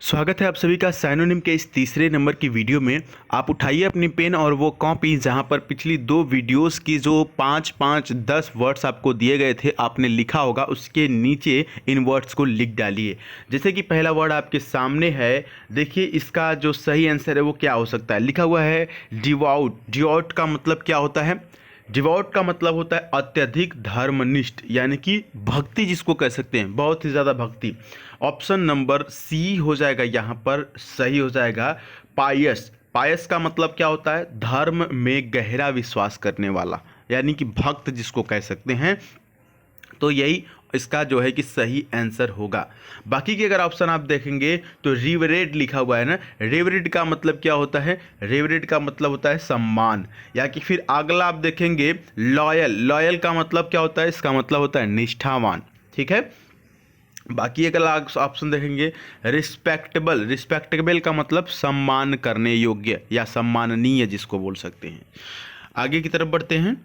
स्वागत है आप सभी का साइनोनिम के इस तीसरे नंबर की वीडियो में। आप उठाइए अपनी पेन और वो कॉपी जहां पर पिछली दो वीडियोस की जो 5-5-10 वर्ड्स आपको दिए गए थे आपने लिखा होगा, उसके नीचे इन वर्ड्स को लिख डालिए। जैसे कि पहला वर्ड आपके सामने है, देखिए इसका जो सही आंसर है वो क्या हो सकता है। लिखा हुआ है डिवोट। डिवोट का मतलब क्या होता है? डिवोट का मतलब होता है अत्यधिक धर्मनिष्ठ, यानी कि भक्ति जिसको कह सकते हैं, बहुत ही ज़्यादा भक्ति। ऑप्शन नंबर सी हो जाएगा, यहाँ पर सही हो जाएगा पायस। पायस का मतलब क्या होता है? धर्म में गहरा विश्वास करने वाला, यानी कि भक्त जिसको कह सकते हैं। तो यही इसका जो है कि सही आंसर होगा। बाकी के अगर ऑप्शन आप देखेंगे तो रिवरेड लिखा हुआ है ना, रिवरेड का मतलब क्या होता है? रिवरेड का मतलब होता है सम्मान। या कि फिर अगला आप देखेंगे लॉयल। लॉयल का मतलब क्या होता है? इसका मतलब होता है निष्ठावान। ठीक है। बाकी अगर आप ऑप्शन देखेंगे रिस्पेक्टेबल। रिस्पेक्टेबल का मतलब सम्मान करने योग्य या सम्माननीय जिसको बोल सकते हैं। आगे की तरफ बढ़ते हैं।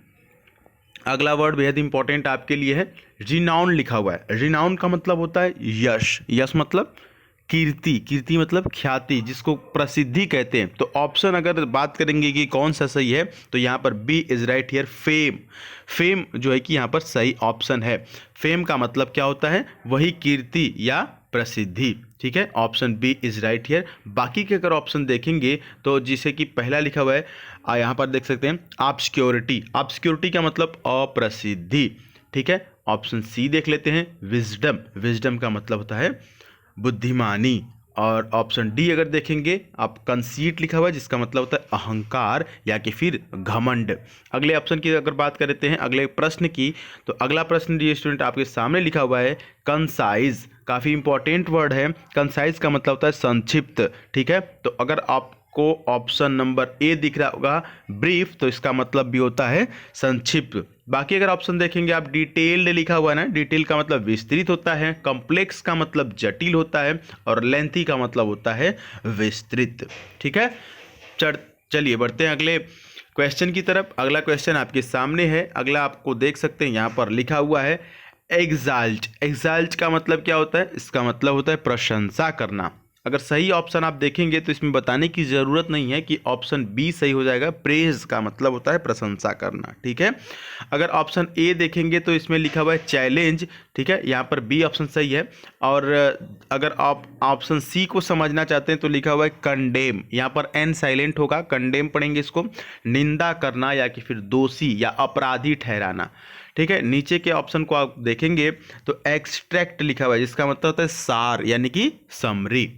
अगला वर्ड बेहद इंपॉर्टेंट आपके लिए है, रिनाउन लिखा हुआ है। रिनाउन का मतलब होता है यश। यश मतलब कीर्ति। कीर्ति मतलब ख्याति, जिसको प्रसिद्धि कहते हैं। तो ऑप्शन अगर बात करेंगे कि कौन सा सही है, तो यहाँ पर B is right here, fame. Fame जो है कि यहाँ पर सही ऑप्शन है। फेम का मतलब क्या होता है? वही कीर्ति या प्रसिद्धि। ठीक है, option B is right here. बाकी के अगर ऑप्शन देखेंगे तो जिसे कि पहला लिखा हुआ है, यहाँ पर देख सकते हैं ऑब्सक्योरिटी। ऑब्सक्योरिटी का मतलब अप्रसिद्धि। ठीक है, ऑप्शन सी देख लेते हैं विजडम। विजडम का मतलब होता है बुद्धिमानी। और ऑप्शन डी अगर देखेंगे आप कंसीट लिखा हुआ है, जिसका मतलब होता है अहंकार या कि फिर घमंड। अगले ऑप्शन की अगर बात करते हैं, अगले प्रश्न की, तो अगला प्रश्न डियर स्टूडेंट आपके सामने लिखा हुआ है कंसाइज। काफ़ी इंपॉर्टेंट वर्ड है। कंसाइज का मतलब होता है संक्षिप्त। ठीक है, तो अगर आपको ऑप्शन नंबर ए दिख रहा होगा ब्रीफ, तो इसका मतलब भी होता है संक्षिप्त। बाकी अगर ऑप्शन देखेंगे आप डिटेल्ड लिखा हुआ है ना, डिटेल का मतलब विस्तृत होता है, कॉम्प्लेक्स का मतलब जटिल होता है, और लेंथी का मतलब होता है विस्तृत। ठीक है, चलिए बढ़ते हैं अगले क्वेश्चन की तरफ। अगला क्वेश्चन आपके सामने है। अगला आपको देख सकते हैं यहाँ पर लिखा हुआ है एग्जाल्ट। एग्जाल्ट का मतलब क्या होता है? इसका मतलब होता है प्रशंसा करना। अगर सही ऑप्शन आप देखेंगे तो इसमें बताने की ज़रूरत नहीं है कि ऑप्शन बी सही हो जाएगा। प्रेज का मतलब होता है प्रशंसा करना। ठीक है, अगर ऑप्शन ए देखेंगे तो इसमें लिखा हुआ है चैलेंज। ठीक है, यहाँ पर बी ऑप्शन सही है। और अगर आप ऑप्शन सी को समझना चाहते हैं तो लिखा हुआ है कंडेम। यहाँ पर एन साइलेंट होगा, कंडेम पढ़ेंगे इसको। निंदा करना या कि फिर दोषी या अपराधी ठहराना। ठीक है, नीचे के ऑप्शन को आप देखेंगे तो एक्सट्रैक्ट लिखा हुआ है, जिसका मतलब होता है सार यानी कि समरी।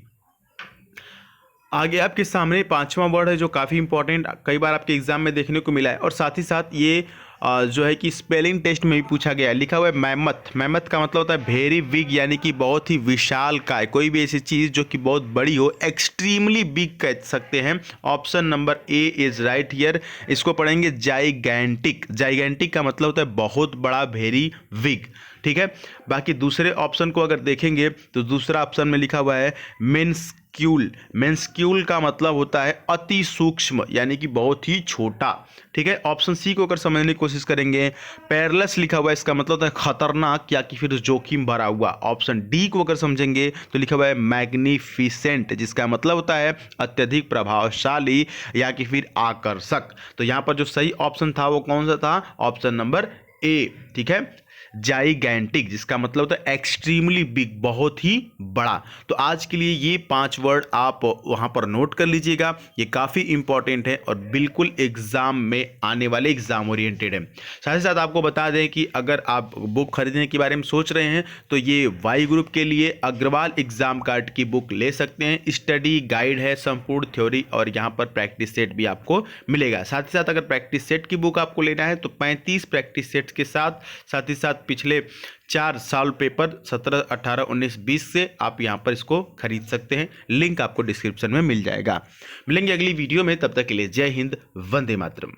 आगे आपके सामने पांचवा वर्ड है जो काफ़ी इंपॉर्टेंट, कई बार आपके एग्जाम में देखने को मिला है, और साथ ही साथ ये जो है कि स्पेलिंग टेस्ट में भी पूछा गया है। लिखा हुआ है मैमथ। मैमथ का मतलब होता है वेरी बिग, यानी कि बहुत ही विशाल काय। कोई भी ऐसी चीज़ जो कि बहुत बड़ी हो, एक्सट्रीमली बिग कह सकते हैं। Option number A is right here. इसको पढ़ेंगे जाइगैंटिक। जाइगैंटिक का मतलब होता है बहुत बड़ा, वेरी बिग। ठीक है, बाकी दूसरे ऑप्शन को अगर देखेंगे तो दूसरा ऑप्शन में लिखा हुआ है मिन्स्क्यूल। मिन्स्क्यूल का मतलब होता है अति सूक्ष्म, यानी कि बहुत ही छोटा। ठीक है, ऑप्शन सी को अगर समझने की कोशिश करेंगे, पेरलेस लिखा हुआ है, इसका मतलब होता है खतरनाक या कि फिर जोखिम भरा हुआ। ऑप्शन डी को अगर समझेंगे तो लिखा हुआ है मैग्निफिसेंट, जिसका मतलब होता है अत्यधिक प्रभावशाली या कि फिर आकर्षक। तो यहाँ पर जो सही ऑप्शन था वो कौन सा था? Option number A. ठीक है, जाइगैंटिक, जिसका मतलब होता है एक्सट्रीमली बिग, बहुत ही बड़ा। तो आज के लिए ये 5 वर्ड आप वहाँ पर नोट कर लीजिएगा, ये काफ़ी इंपॉर्टेंट है और बिल्कुल एग्जाम में आने वाले, एग्जाम ओरिएंटेड है। साथ ही साथ आपको बता दें कि अगर आप बुक खरीदने के बारे में सोच रहे हैं तो ये वाई ग्रुप के लिए अग्रवाल एग्जाम कार्ड की बुक ले सकते हैं। स्टडी गाइड है, संपूर्ण थ्योरी, और यहाँ पर प्रैक्टिस सेट भी आपको मिलेगा। साथ ही साथ अगर प्रैक्टिस सेट की बुक आपको लेना है तो 35 प्रैक्टिस सेट्स के साथ ही साथ पिछले 4 साल पेपर 17, 18, 19, 20 से आप यहां पर इसको खरीद सकते हैं। लिंक आपको डिस्क्रिप्शन में मिल जाएगा। मिलेंगे अगली वीडियो में, तब तक के लिए जय हिंद, वंदे मातरम।